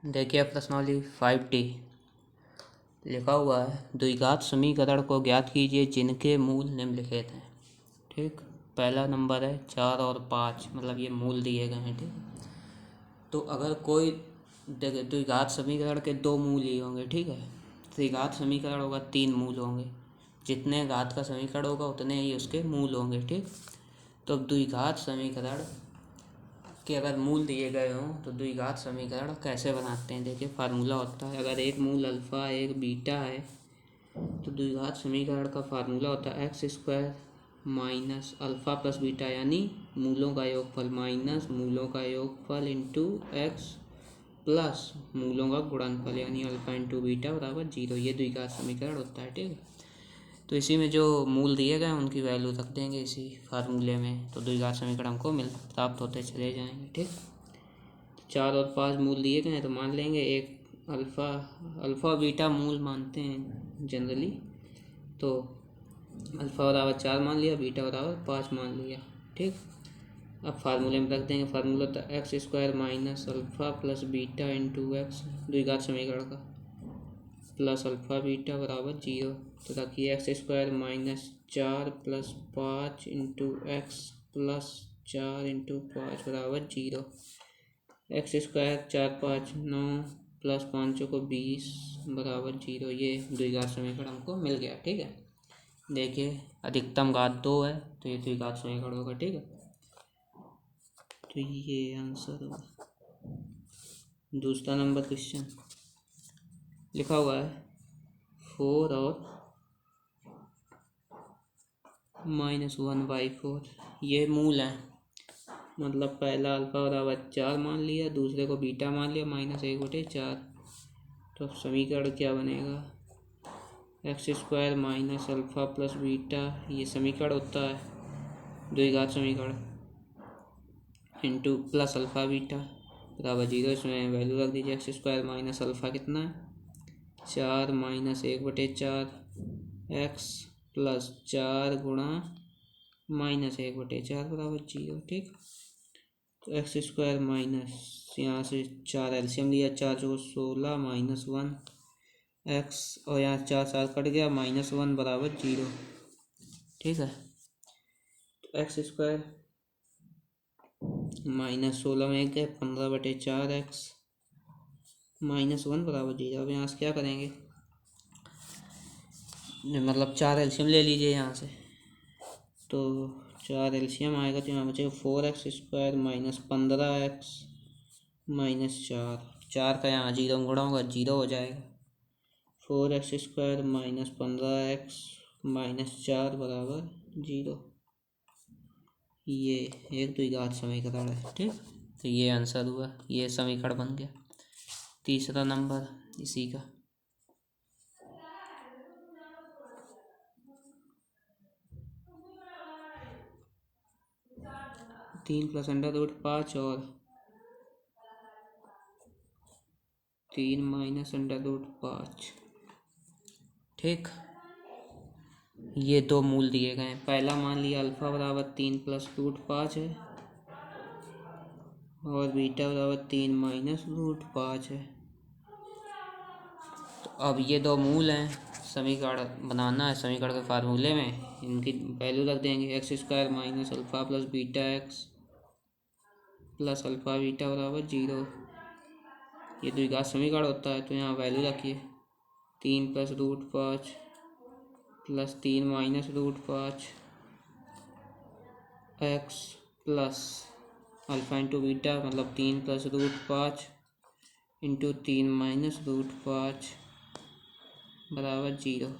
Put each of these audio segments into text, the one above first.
देखिए प्रश्नावली 5D लिखा हुआ है, द्विघात समीकरण को ज्ञात कीजिए जिनके मूल निम्नलिखित हैं। ठीक, पहला नंबर है 4 और 5, मतलब ये मूल दिए गए हैं। ठीक, तो अगर कोई द्विघात समीकरण के दो मूल ही होंगे, ठीक है, त्रिघात समीकरण होगा 3 मूल होंगे, जितने घात का समीकरण होगा उतने ही उसके मूल होंगे। ठीक, तो अब द्विघात समीकरण कि अगर मूल दिए गए हों तो द्विघात समीकरण कैसे बनाते हैं। देखिए फार्मूला होता है, अगर एक मूल अल्फ़ा एक बीटा है तो द्विघात समीकरण का फार्मूला होता है x² minus alpha plus beta, यानी मूलों का योगफल माइनस मूलों का योगफल इंटू एक्स प्लस मूलों का गुणनफल, यानी अल्फ़ा इंटू बीटा बराबर 0। ये द्विघात समीकरण होता है। ठीक है, तो इसी में जो मूल दिए गए हैं उनकी वैल्यू रख देंगे इसी फार्मूले में, तो द्विघात समीकरण हमको प्राप्त होते चले जाएंगे। ठीक, 4 और 5 मूल दिए गए हैं तो मान लेंगे एक अल्फ़ा बीटा मूल मानते हैं जनरली, तो अल्फ़ा बराबर 4 मान लिया, बीटा बराबर 5 मान लिया। ठीक, अब फार्मूले में रख देंगे, फार्मूला था x² minus alpha plus beta into x, द्विघात समीकरण का, प्लस अल्फ़ा बीटा बराबर 0। तो रखिए x² minus 4 plus 5 into x plus 4 into 5 बराबर 0। x² 4 5 9 प्लस 5 को 20 बराबर 0। ये द्विघात समीकरण हमको मिल गया। ठीक है, देखिए अधिकतम घात 2 है तो ये द्विघात समीकरण होगा। ठीक है, तो ये आंसर होगा। दूसरा नंबर क्वेश्चन लिखा हुआ है 4 और -1/4, ये मूल है, मतलब पहला अल्फ़ा बराबर 4 मान लिया, दूसरे को बीटा मान लिया -1/4। तो अब समीकरण क्या बनेगा, x² minus alpha plus beta, ये समीकरण होता है द्विघात समीकरण, इंटू प्लस अल्फ़ा बीटा बराबर 0। इसमें वैल्यू रख दीजिए, x² माइनस अल्फ़ा कितना है 4 -1/4 एक्स प्लस 4 गुणा -1/4 बराबर 0। ठीक, तो x² माइनस यहाँ से 4 एलसीएम लिया, 4 जो 16 -1 एक्स, और यहाँ 4 4 कट गया -1 बराबर 0। ठीक है, तो x² -16 में 1 गया 15/4 एक्स -1 बराबर 0। अब यहाँ से क्या करेंगे, मतलब 4 एलसीएम ले लीजिए यहाँ से, तो 4 एलसीएम आएगा तो यहाँ बचेगा 4x² माइनस 15x माइनस 4 का यहाँ 0 गुणा होगा 0 हो जाएगा, 4x² माइनस 15x माइनस 4 बराबर 0। ये एक द्विघात समीकरण है। ठीक, तो ये आंसर हुआ, ये समीकरण बन गया। तीसरा नंबर इसी का, तीन प्लस √5 और 3 माइनस √5। ठीक, ये दो मूल दिए गए हैं, पहला मान लिया अल्फ़ा बराबर 3 प्लस √5 है और बीटा बराबर 3 माइनस √5 है। तो अब ये दो मूल हैं, समीकरण बनाना है, समीकरण के फार्मूले में इनकी वैल्यू रख देंगे, x² minus alpha plus beta X plus alpha beta बराबर 0। ये द्विघात समीकरण होता है तो यहाँ वैल्यू रखिए, 3 plus √5 plus 3 minus √5 x plus alpha into beta, मतलब 3 प्लस √5 इंटू 3 माइनस √5 बराबर 0।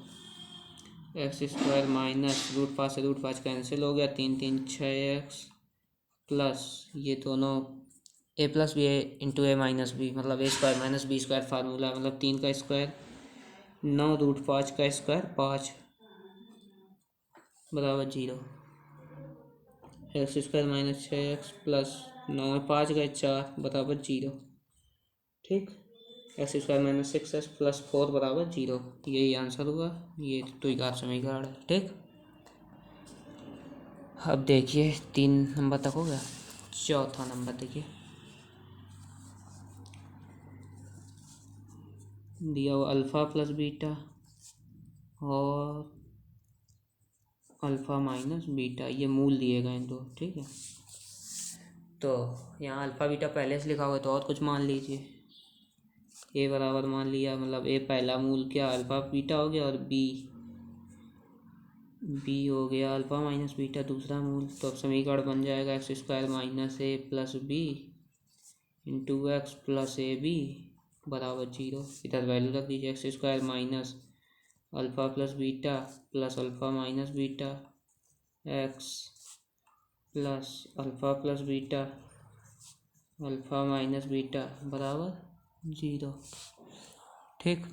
x² माइनस √5 से √5 कैंसिल हो गया, 3 3 6x प्लस ये दोनों a plus B A into A minus B, मतलब a² माइनस b² फार्मूला, मतलब 3 का स्क्वायर 9 √5 का स्क्वायर 5 बराबर 0। x² माइनस 6x प्लस 9 में 5 गए 4 बराबर 0। ठीक, x² माइनस 6x प्लस 4 बराबर 0। यही आंसर हुआ, ये द्विघात समीकरण है। ठीक, अब देखिए 3 नंबर तक हो गया, चौथा नंबर देखिए, दिया हुआ अल्फ़ा प्लस बीटा और अल्फ़ा माइनस बीटा, ये मूल दिए गए हैं दो। ठीक है, तो यहाँ अल्फ़ा बीटा पहले से लिखा हुआ है तो और कुछ मान लीजिए। ए बराबर मान लिया, मतलब ए पहला मूल क्या अल्फ़ा बीटा हो गया, और बी हो गया अल्फ़ा माइनस बीटा दूसरा मूल। तो अब समीकरण बन जाएगा X square minus A plus B into x plus A B बराबर 0। इधर वैल्यू रख दीजिए, X square minus alpha plus beta plus alpha minus beta X plus alpha plus beta alpha minus beta बराबर 0। ठीक,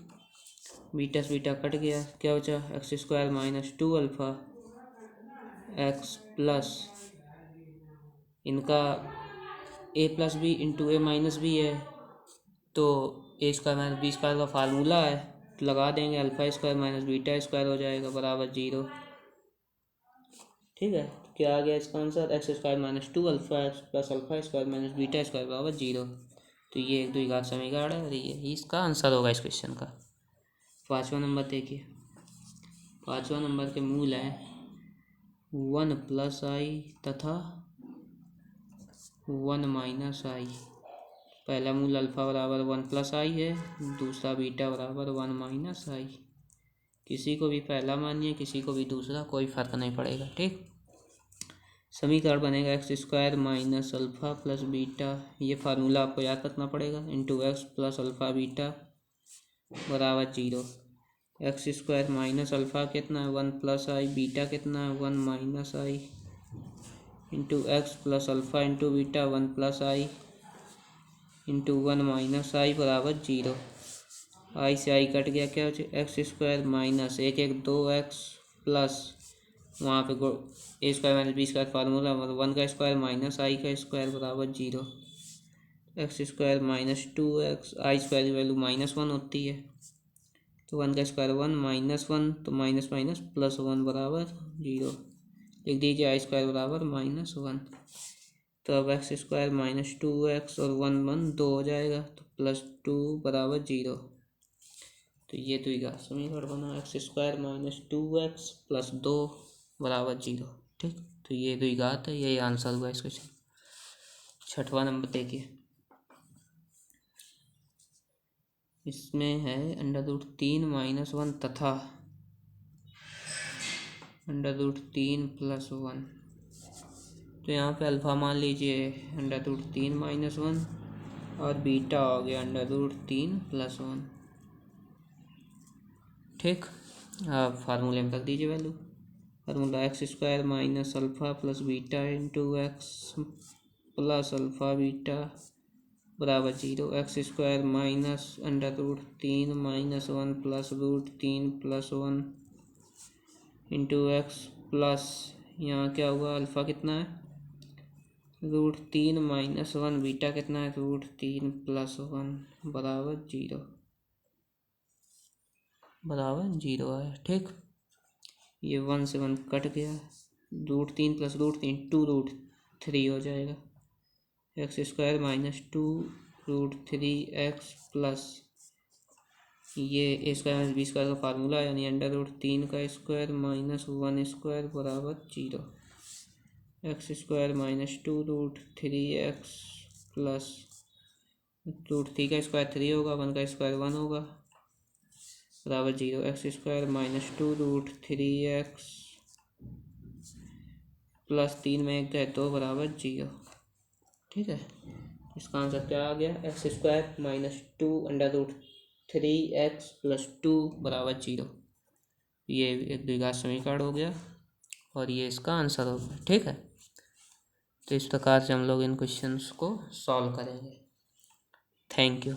बीटा से beta cut गया, क्या बचा x square minus 2 alpha x plus इनका ए plus B into A minus B है, तो ए square minus b square का फार्मूला है, तो लगा देंगे alpha square minus beta square हो जाएगा बराबर 0। ठीक है, तो क्या आ गया इसका answer, x square minus 2 alpha x plus alpha square minus beta square बराबर 0। तो ये एक द्विघात समीकरण है और ये इसका आंसर होगा इस क्वेश्चन का। 5वां नंबर देखिए, 5वां नंबर के मूल हैं 1 प्लस आई तथा 1 माइनस आई। पहला मूल अल्फ़ा बराबर 1 प्लस आई है, दूसरा बीटा बराबर 1 माइनस आई। किसी को भी पहला मानिए, किसी को भी दूसरा, कोई फ़र्क नहीं पड़ेगा। ठीक, समीकरण बनेगा x square minus alpha plus beta, ये फार्मूला आपको याद रखना पड़ेगा, into x plus alpha beta बराबर 0। एक्स स्क्वायर माइनस अल्फ़ा कितना है 1 प्लस आई, बीटा कितना है 1 minus i, into x plus alpha into beta 1 plus i into 1 minus i बराबर 0। आई से आई कट गया, क्या हो जाए एक्स स्क्वायर माइनस एक एक 2x प्लस वहाँ पे a square minus b square formula, मतलब 1 का स्क्वायर माइनस आई का स्क्वायर बराबर 0। एक्स स्क्वायर माइनस 2x, आई स्क्वायर की वैल्यू -1 होती है, तो 1 का स्क्वायर 1 -1, तो माइनस माइनस प्लस 1 बराबर 0। लिख दीजिए आई स्क्वायर बराबर -1। तो अब एक्स स्क्वायर माइनस 2x और 1 2 हो जाएगा, तो प्लस 2 बराबर 0। तो ये द्विघात समीकरण बना x square minus 2x plus 2 बराबर 0। ठीक, तो ये द्विघात है, यही आंसर हुआ इस क्वेश्चन। 6वां नंबर देखिए, इसमें है √3 - 1 तथा √3 + 1। तो यहाँ पे अल्फ़ा मान लीजिए √3 - 1 और बीटा हो गया √3 + 1। ठीक, अब फार्मूले में रख दीजिए value, formula x square minus alpha plus beta into x plus alpha beta बराबर 0। X square minus √3 - 1 plus √3 + 1 into x plus यहाँ क्या हुआ अल्फ़ा कितना है √3 - 1, बीटा कितना है √3 + 1 बराबर 0 है। ठीक, ये 1 से 1 कट गया, √3 + √3 2√3 हो जाएगा। X square minus 2√3x plus ये ए स्क्वायर माइनस बी स्क्वायर का फार्मूला, यानी √3 का स्क्वायर माइनस 1 स्क्वायर बराबर 0। X square minus 2√3x plus √3 का स्क्वायर 3 होगा, 1 का स्क्वायर 1 होगा बराबर 0। X square minus 2√3x plus 3 में 1 गए 2 बराबर 0। ठीक है, इसका आंसर क्या आ गया x square minus 2√3x plus 2 बराबर 0। ये एक द्विघात समीकरण हो गया और ये इसका आंसर हो गया। ठीक है, तो इस प्रकार से हम लोग इन क्वेश्चंस को सॉल्व करेंगे। Thank you.